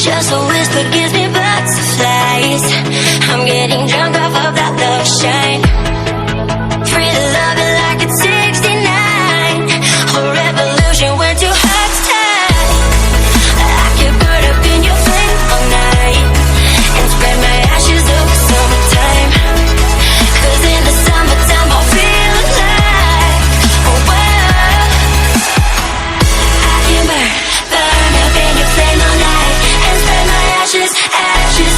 Just a whisper gives me butterflies. I'm getting drunk off of that love shine. Free to love it like it's 69. A revolution when two hearts tie. I could burn up in your flame all night and spread my ashes over summertime. 'Cause in the summertime I'll feel alive. Oh, wow. I can burn up in your flame all night and spread my ashes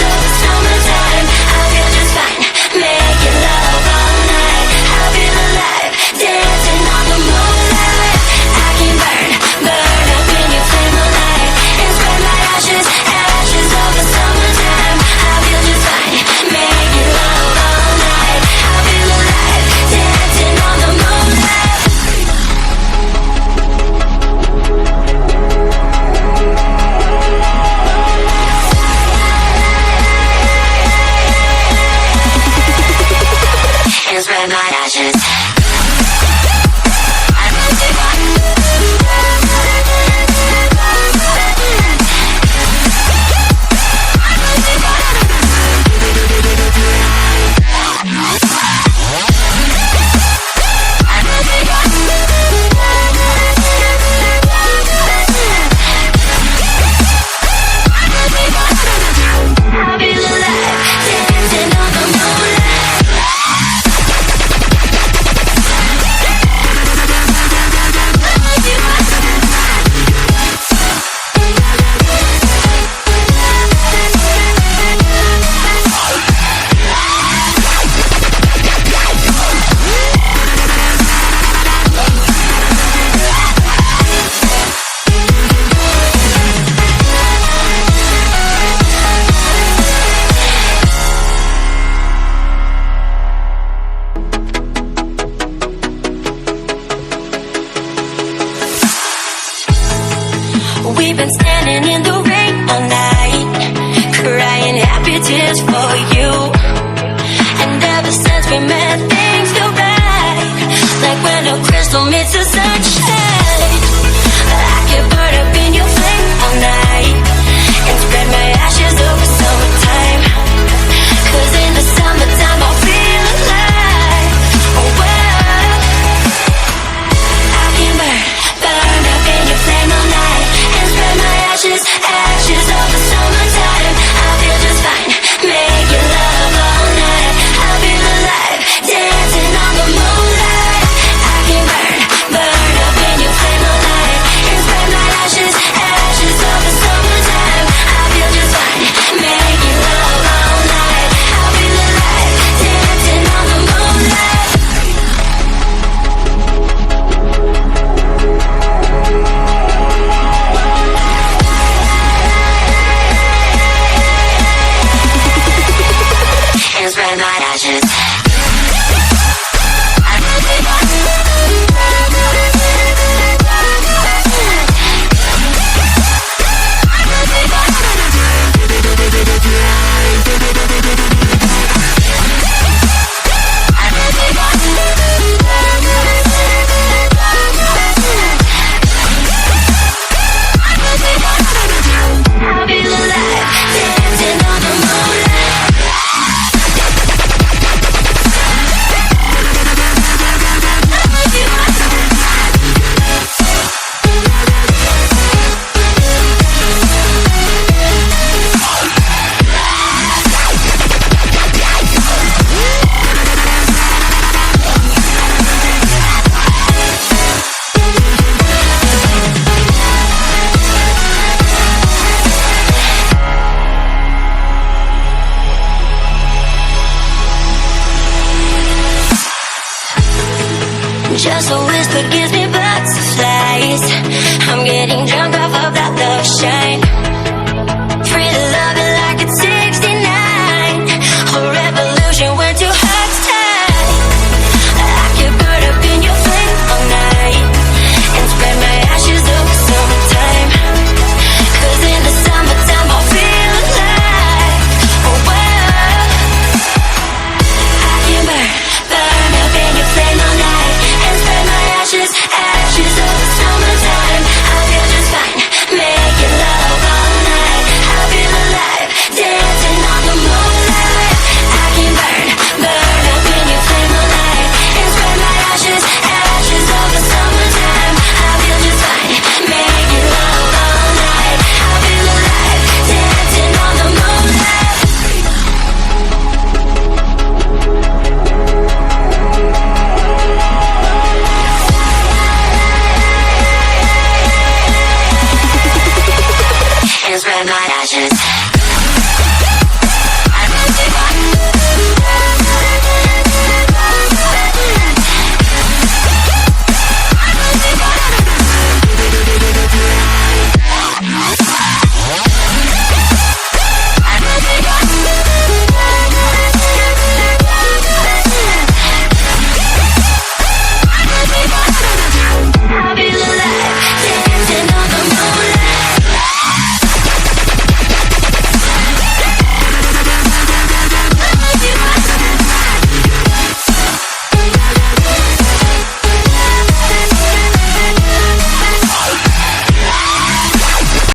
over summertime. I feel just fine, making love all night. I feel alive, dancing on the moonlight. I can burn up in your flame all night and spread my ashes over summertime. I feel just fine, making love all night. I feel alive, dancing on the moonlight. And spread my ashes. I feel alive, dancing on the moonlight. We've been standing in the rain all night, crying happy tears for you. And ever since we met, things feel right, like when a crystal meets the sunshine. I can burn up in your flame all night and spread my ashes over summertime. 'Cause in the summertime I'll feel alive. Oh, wow. I can burn up in your flame all night and spread my ashes over summertime. I feel just fine, making love all night. I feel alive, dancing on the moonlight. I can burn up in your flame all night and spread my ashes over summertime. I feel just fine, making love all night. I feel alive, dancing on the moonlight. And spread my ashes. I feel alive, dancing on the moonlight. Just a whisper gives me butterflies. I'm getting drunk off of that love shine.